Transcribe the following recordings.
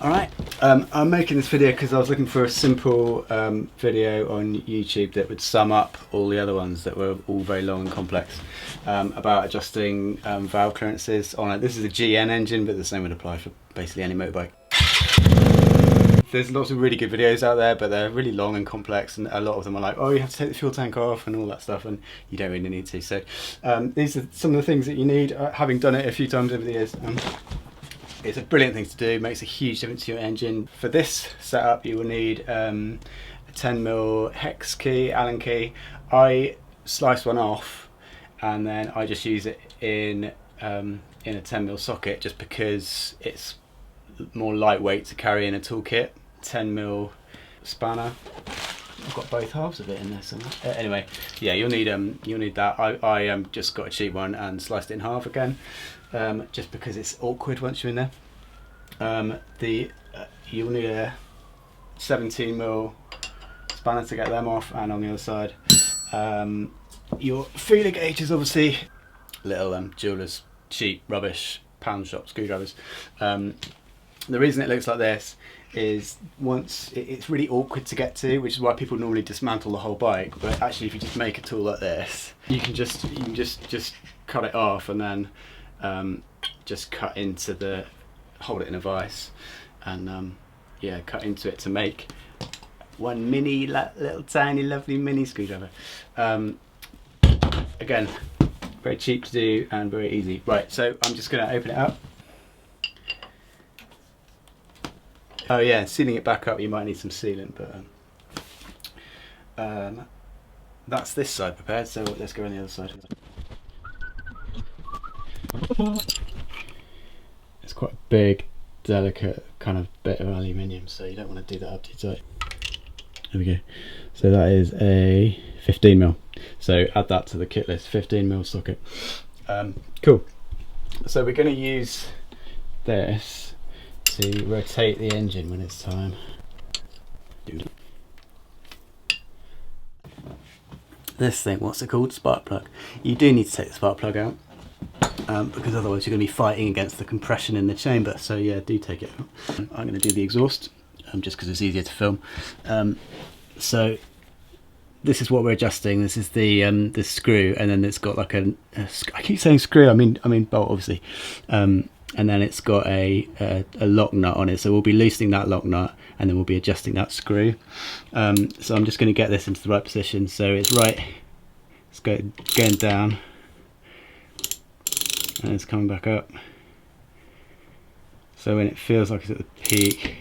Alright, I'm making this video because I was looking for a simple video on YouTube that would sum up all the other ones that were all very long and complex, about adjusting valve clearances on it. This is a GN engine, but the same would apply for basically any motorbike. There's lots of really good videos out there, but they're really long and complex, and a lot of them are like, oh, you have to take the fuel tank off and all that stuff, and you don't really need to. So these are some of the things that you need, having done it a few times over the years. It's a brilliant thing to do, makes a huge difference to your engine. For this setup you will need a 10mm hex key, Allen key. I slice one off and then I just use it in a 10mm socket just because it's more lightweight to carry in a toolkit. 10mm spanner. I've got both halves of it in there somewhere. Anyway, yeah, you'll need that. I just got a cheap one and sliced it in half again. Just because it's awkward once you're in there. You'll need a 17mm spanner to get them off, and on the other side your feeler gauge is obviously little jeweller's cheap rubbish pound shop screwdrivers. The reason it looks like this is it's really awkward to get to, which is why people normally dismantle the whole bike. But actually, if you just make a tool like this, you can just cut it off and then just cut into hold it in a vise, and yeah, cut into it to make one mini, little tiny lovely mini screwdriver. Again, very cheap to do and very easy. Right, so I'm just going to open it up. Oh yeah, sealing it back up, you might need some sealant, but that's this side prepared, so let's go on the other side. It's quite a big, delicate kind of bit of aluminium, so you don't want to do that up too tight. There we go. So that is a 15mm. So add that to the kit list, 15mm socket. Cool. So we're going to use this to rotate the engine when it's time. This thing, what's it called? Spark plug. You do need to take the spark plug out. Because otherwise you're going to be fighting against the compression in the chamber, so yeah, do take it out. I'm going to do the exhaust just because it's easier to film. So this is what we're adjusting. This is the screw, and then it's got like I keep saying screw, I mean bolt obviously, and then it's got a lock nut on it, so we'll be loosening that lock nut and then we'll be adjusting that screw. So I'm just going to get this into the right position, so it's going down and it's coming back up. So when it feels like it's at the peak,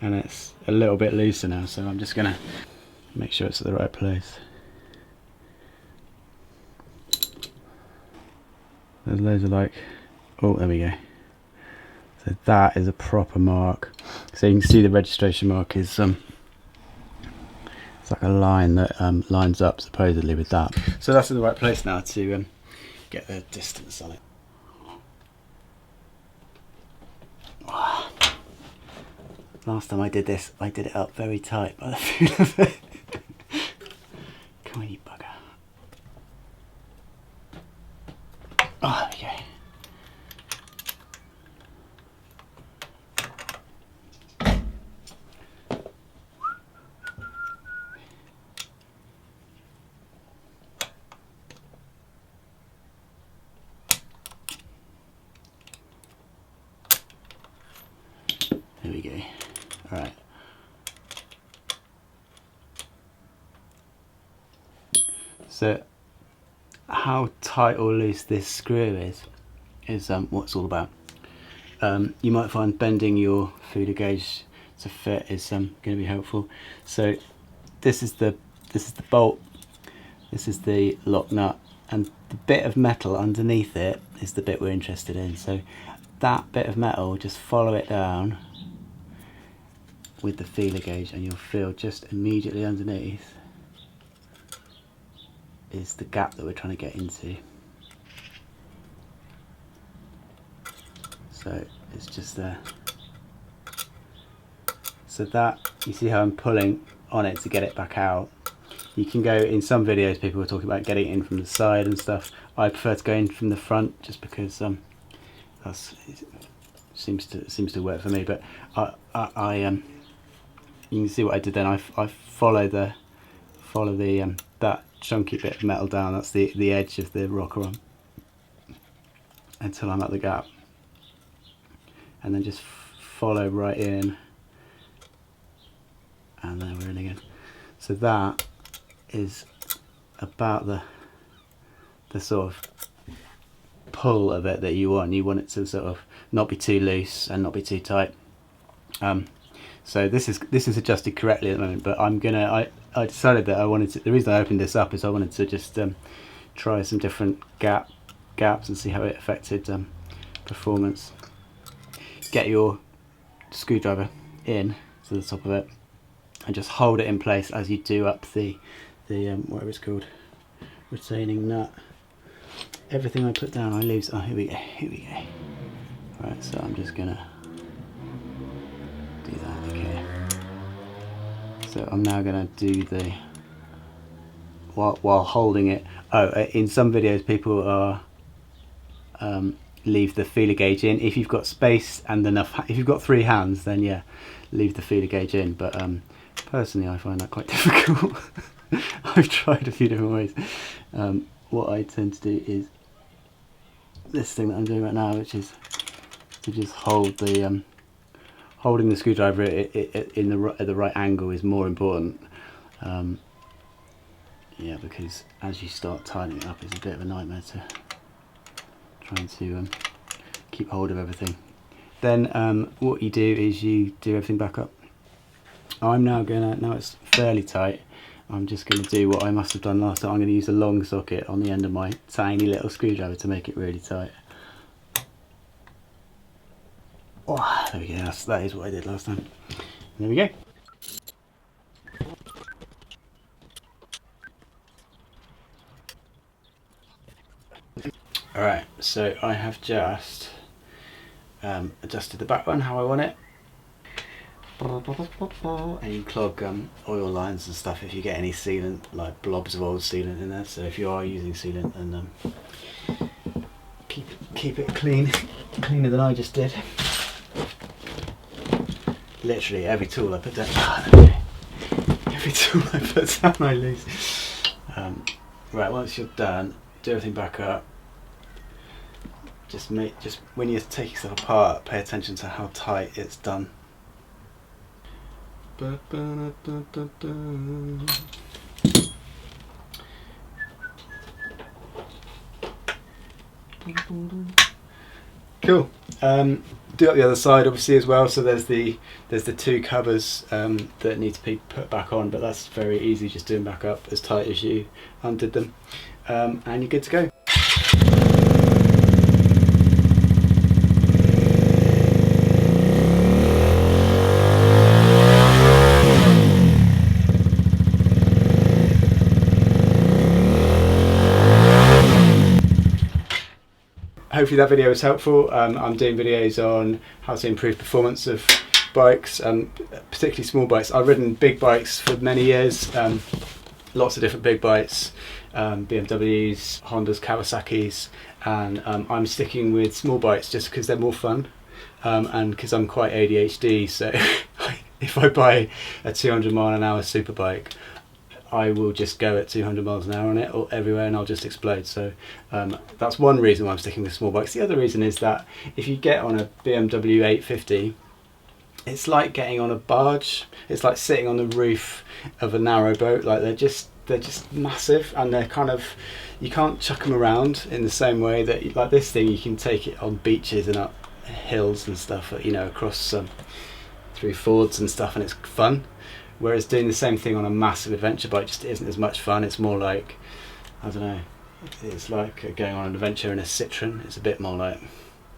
and it's a little bit looser now, so I'm just gonna make sure it's at the right place. There's loads of oh, there we go. So that is a proper mark. So you can see the registration mark is it's like a line that lines up supposedly with that. So that's in the right place now to get the distance on it. Last time I did this, I did it up very tight by the feel of it. Come on, you bugger. Oh, there we go. There we go. Alright. So how tight or loose this screw is what it's all about. You might find bending your feeler gauge to fit is going to be helpful. So this is the bolt, this is the lock nut, and the bit of metal underneath it is the bit we're interested in. So that bit of metal, just follow it down with the feeler gauge, and you'll feel just immediately underneath is the gap that we're trying to get into. So it's just there. So that, you see how I'm pulling on it to get it back out. You can go, in some videos people were talking about getting it in from the side and stuff. I prefer to go in from the front just because that's seems to work for me. But you can see what I did then. I follow the that chunky bit of metal down. That's the edge of the rocker arm until I'm at the gap, and then just follow right in, and then we're in again. So that is about the sort of pull of it that you want. You want it to sort of not be too loose and not be too tight. So this is adjusted correctly at the moment, but I decided that I wanted to, the reason I opened this up is I wanted to just try some different gaps and see how it affected performance. Get your screwdriver in to the top of it and just hold it in place as you do up the whatever it's called, retaining nut. Everything I put down I lose. Oh, here we go. Right, so I'm just gonna do that. Okay, so I'm now gonna do the while holding it. In some videos people are leave the feeler gauge in. If you've got space and enough, if you've got 3 hands, then yeah, leave the feeler gauge in. But personally I find that quite difficult. I've tried a few different ways. What I tend to do is this thing that I'm doing right now, which is to just hold the holding the screwdriver at the right angle is more important. Yeah, because as you start tightening it up, it's a bit of a nightmare to trying to keep hold of everything. Then what you do is you do everything back up. I'm now it's fairly tight, I'm just going to do what I must have done last time. I'm going to use a long socket on the end of my tiny little screwdriver to make it really tight. Oh, there we go, that is what I did last time. There we go. Alright, so I have just adjusted the back one how I want it. And you clog oil lines and stuff if you get any sealant, like blobs of old sealant in there. So if you are using sealant, then keep it clean, cleaner than I just did. Literally every tool I put down, every tool I put down I lose. Right, once you're done, do everything back up. Just when you're taking stuff apart, pay attention to how tight it's done. Cool. Do up the other side obviously as well. So there's the 2 covers that need to be put back on, but that's very easy, just doing back up as tight as you undid them, and you're good to go. Hopefully that video was helpful. I'm doing videos on how to improve performance of bikes, particularly small bikes. I've ridden big bikes for many years, lots of different big bikes, BMWs, Hondas, Kawasaki's, and I'm sticking with small bikes just because they're more fun, and because I'm quite ADHD, so if I buy a 200-mile-an-hour super bike, I will just go at 200 miles an hour on it or everywhere, and I'll just explode. So that's one reason why I'm sticking with small bikes. The other reason is that if you get on a BMW 850, it's like getting on a barge. It's like sitting on the roof of a narrow boat. Like they're just massive, and they're kind of, you can't chuck them around in the same way that like this thing. You can take it on beaches and up hills and stuff, you know, across through fords and stuff, and it's fun. Whereas doing the same thing on a massive adventure bike just isn't as much fun. It's more like, I don't know, it's like going on an adventure in a Citroen. It's a bit more like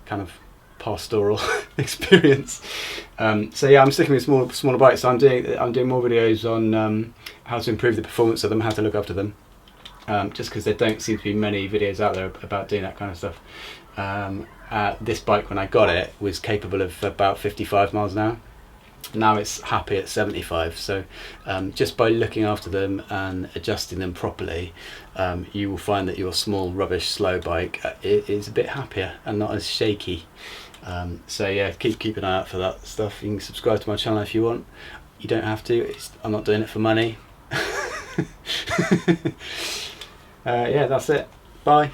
kind of pastoral experience. So yeah, I'm sticking with smaller bikes. So I'm doing more videos on how to improve the performance of them, how to look after them. Just because there don't seem to be many videos out there about doing that kind of stuff. This bike, when I got it, was capable of about 55 miles an hour. Now it's happy at 75, so just by looking after them and adjusting them properly, you will find that your small, rubbish, slow bike is a bit happier and not as shaky. So yeah, keep an eye out for that stuff. You can subscribe to my channel if you want. You don't have to. I'm not doing it for money. Yeah, that's it. Bye.